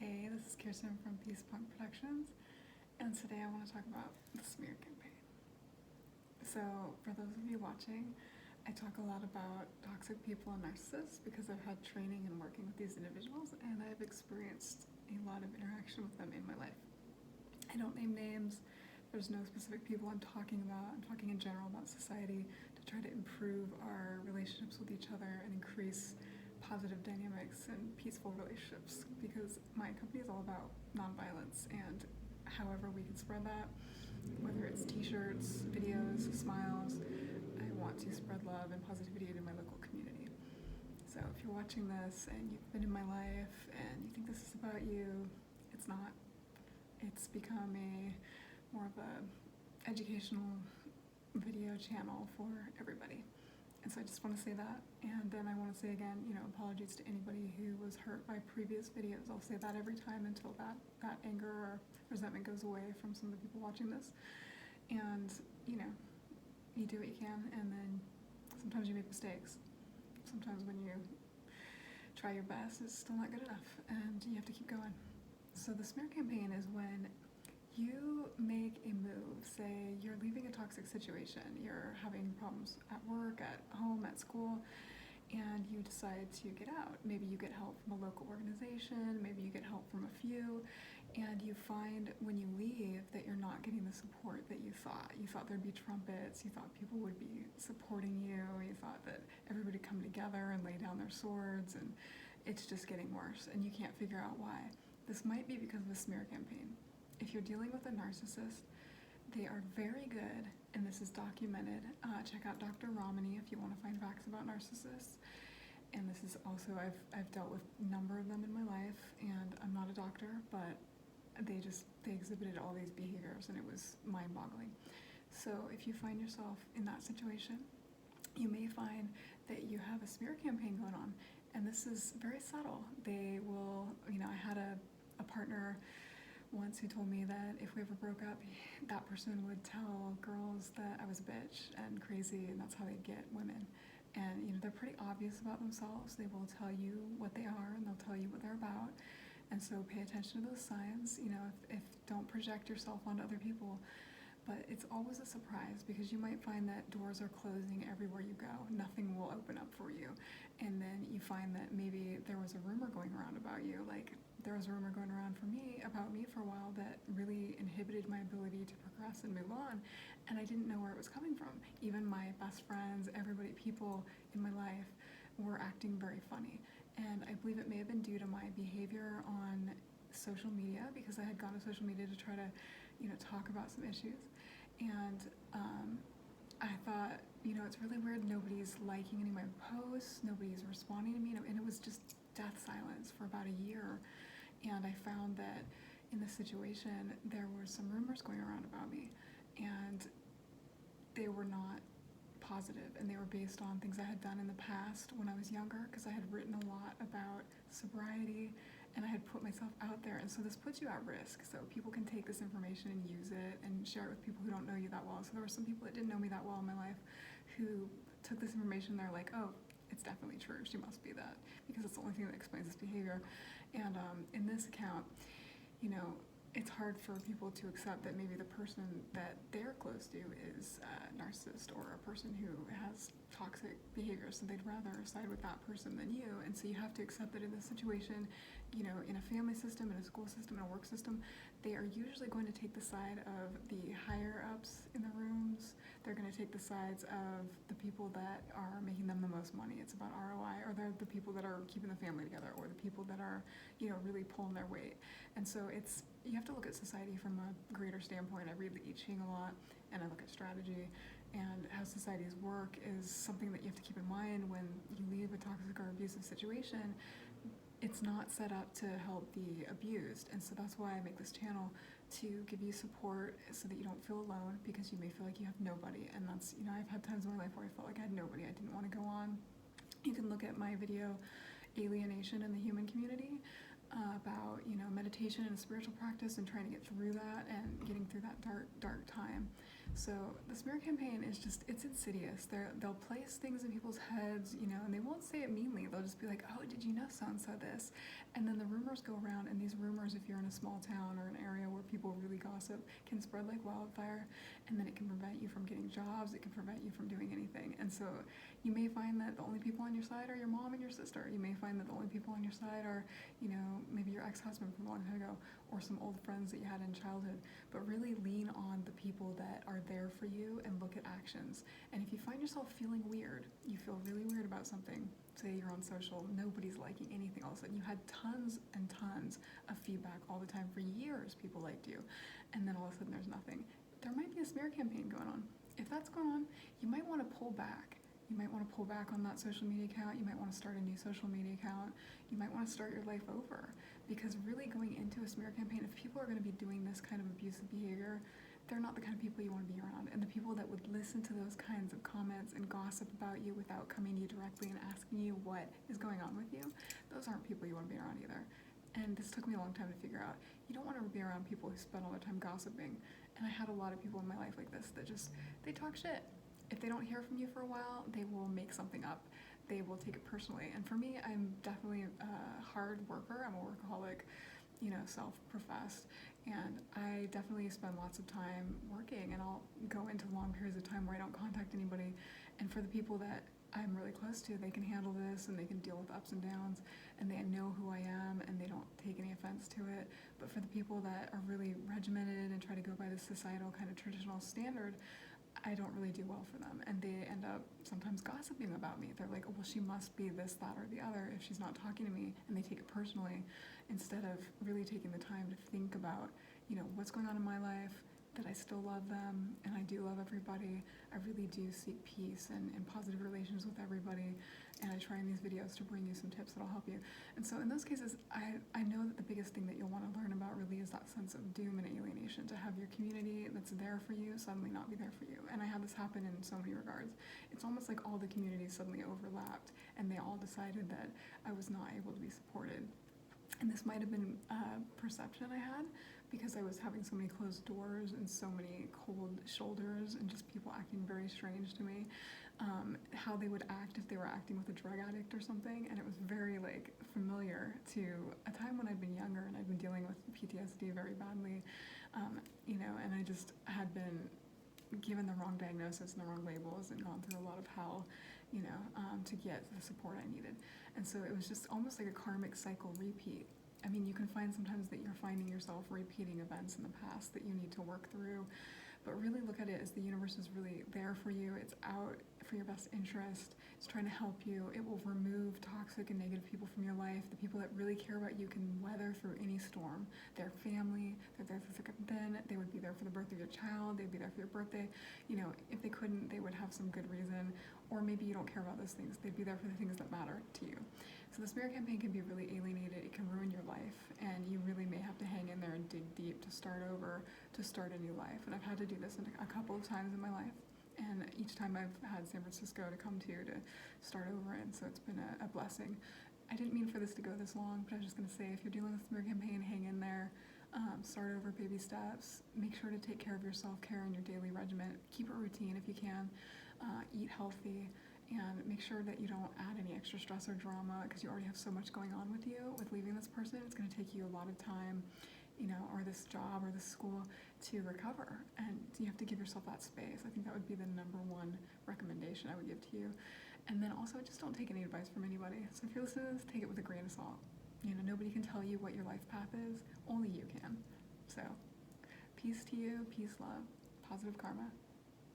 Hey, this is Kirsten from Peace Punk Productions, and today I want to talk about the smear campaign. So, for those of you watching, I talk a lot about toxic people and narcissists because I've had training and working with these individuals, and I've experienced a lot of interaction with them in my life. I don't name names, there's no specific people I'm talking about. I'm talking in general about society to try to improve our relationships with each other and increase positive dynamics and peaceful relationships, because my company is all about nonviolence and however we can spread that, whether it's t-shirts, videos, smiles. I want to spread love and positivity in my local community. So if you're watching this and you've been in my life and you think this is about you, it's not. It's become more of a educational video channel for everybody. And so I just want to say that. And then I want to say again, apologies to anybody who was hurt by previous videos. I'll say that every time until that anger or resentment goes away from some of the people watching this. And, you do what you can, and then sometimes you make mistakes. Sometimes when you try your best, it's still not good enough, and you have to keep going. So the smear campaign is when you make a move. Say you're leaving a toxic situation, you're having problems at work, at home, at school, and you decide to get out. Maybe you get help from a local organization, maybe you get help from a few, and you find when you leave that you're not getting the support that you thought. You thought there'd be trumpets, you thought people would be supporting you, you thought that everybody would come together and lay down their swords, and it's just getting worse, and you can't figure out why. This might be because of a smear campaign. If you're dealing with a narcissist, they are very good, and this is documented. Check out Dr. Romani if you want to find facts about narcissists. And this is also, I've dealt with a number of them in my life, and I'm not a doctor, but they exhibited all these behaviors, and it was mind-boggling. So if you find yourself in that situation, you may find that you have a smear campaign going on, and this is very subtle. They will, I had a partner once who told me that if we ever broke up, that person would tell girls that I was a bitch and crazy, and that's how they get women. And they're pretty obvious about themselves. They will tell you what they are, and they'll tell you what they're about. And so pay attention to those signs. If don't project yourself onto other people. But it's always a surprise, because you might find that doors are closing everywhere you go. Nothing will open up for you. And then you find that maybe there was a rumor going around about you. Like, there was a rumor going around about me for a while that really inhibited my ability to progress and move on. And I didn't know where it was coming from. Even my best friends, people in my life were acting very funny. And I believe it may have been due to my behavior on social media, because I had gone to social media to try to talk about some issues. And I thought, it's really weird. Nobody's liking any of my posts. Nobody's responding to me. And it was just death silence for about a year. And I found that in this situation, there were some rumors going around about me. And they were not positive, and they were based on things I had done in the past when I was younger, because I had written a lot about sobriety, and I had put myself out there. And so this puts you at risk. So people can take this information and use it and share it with people who don't know you that well. So there were some people that didn't know me that well in my life who took this information. They're like, oh, it's definitely true. She must be that, because it's the only thing that explains this behavior. And in this account, it's hard for people to accept that maybe the person that they're close to is a narcissist or a person who has toxic behavior, so they'd rather side with that person than you. And so you have to accept that in this situation, in a family system, in a school system, in a work system, they are usually going to take the side of the higher ups in the rooms. They're going to take the sides of the people that are making them the most money. It's about ROI, or they're the people that are keeping the family together, or the people that are, really pulling their weight. And so you have to look at society from a greater standpoint. I read the I Ching a lot, and I look at strategy, and how societies work is something that you have to keep in mind when you leave a toxic or abusive situation. It's not set up to help the abused, and so that's why I make this channel, to give you support so that you don't feel alone, because you may feel like you have nobody. And that's, I've had times in my life where I felt like I had nobody. I didn't want to go on. You can look at my video, Alienation in the Human Community, about meditation and spiritual practice and trying to get through that and getting through that dark time. So the smear campaign is just, it's insidious. They'll place things in people's heads, you know, and they won't say it meanly. They'll just be like, oh, did you know so-and-so this? And then the rumors go around, and these rumors, if you're in a small town or an area where people really gossip, can spread like wildfire, and then it can prevent you from getting jobs, it can prevent you from doing anything. And so you may find that the only people on your side are your mom and your sister. You may find that the only people on your side are, you know, maybe your ex-husband from a long time ago, or some old friends that you had in childhood. But really lean on the people that are there for you and look at actions. And if you find yourself feeling weird, you feel really weird about something, say you're on social, nobody's liking anything, all of a sudden you had tons and tons of feedback all the time for years, people liked you, and then all of a sudden there's nothing. There might be a smear campaign going on. If that's going on, you might want to pull back. You might want to pull back on that social media account. You might want to start a new social media account. You might want to start your life over, because really going into a smear campaign, if people are going to be doing this kind of abusive behavior, they're not the kind of people you want to be around. And the people that would listen to those kinds of comments and gossip about you without coming to you directly and asking you what is going on with you, those aren't people you want to be around either. And this took me a long time to figure out. You don't want to be around people who spend all their time gossiping. And I had a lot of people in my life like this that just, they talk shit. If they don't hear from you for a while, they will make something up. They will take it personally. And for me, I'm definitely a hard worker. I'm a workaholic, you know, self-professed. And I definitely spend lots of time working, and I'll go into long periods of time where I don't contact anybody. And for the people that I'm really close to, they can handle this and they can deal with ups and downs, and they know who I am and they don't take any offense to it. But for the people that are really regimented and try to go by the societal kind of traditional standard, I don't really do well for them, and they end up sometimes gossiping about me. They're like, oh, well, she must be this, that, or the other if she's not talking to me, and they take it personally instead of really taking the time to think about, you know, what's going on in my life, that I still love them, and I do love everybody. I really do seek peace and positive relations with everybody, and I try in these videos to bring you some tips that'll help you. And so in those cases, I know that the biggest thing that you'll want to learn about really is that sense of doom and alienation, to have your community that's there for you suddenly not be there for you. And I had this happen in so many regards. It's almost like all the communities suddenly overlapped, and they all decided that I was not able to be supported. And this might have been a perception I had, because I was having so many closed doors and so many cold shoulders and just people acting very strange to me, how they would act if they were acting with a drug addict or something. And it was very like familiar to a time when I'd been younger and I'd been dealing with PTSD very badly, you know, and I just had been given the wrong diagnosis and the wrong labels and gone through a lot of hell, you know, to get the support I needed. And so it was just almost like a karmic cycle repeat. I mean, you can find sometimes that you're finding yourself repeating events in the past that you need to work through, but really look at it as the universe is really there for you. It's out for your best interest. It's trying to help you. It will remove toxic and negative people from your life. The people that really care about you can weather through any storm. Their family, they're there through thick and thin. They would be there for the birth of your child. They'd be there for your birthday. You know, if they couldn't, they would have some good reason. Or maybe you don't care about those things. They'd be there for the things that matter to you. So the smear campaign can be really alienated. It can ruin your life, and you really may have to hang in there and dig deep to start over, to start a new life. And I've had to do this a couple of times in my life, and each time I've had San Francisco to come to start over, and so it's been a blessing. I didn't mean for this to go this long, but I was just going to say, if you're dealing with the smear campaign, hang in there. Start over, baby steps. Make sure to take care of your self-care and your daily regimen. Keep a routine if you can. Eat healthy. And make sure that you don't add any extra stress or drama, because you already have so much going on with you. With leaving this person, it's going to take you a lot of time, you know, or this job or this school to recover. And you have to give yourself that space. I think that would be the number one recommendation I would give to you. And then also, just don't take any advice from anybody. So if you're listening to this, take it with a grain of salt. You know, nobody can tell you what your life path is. Only you can. So, peace to you, peace, love, positive karma.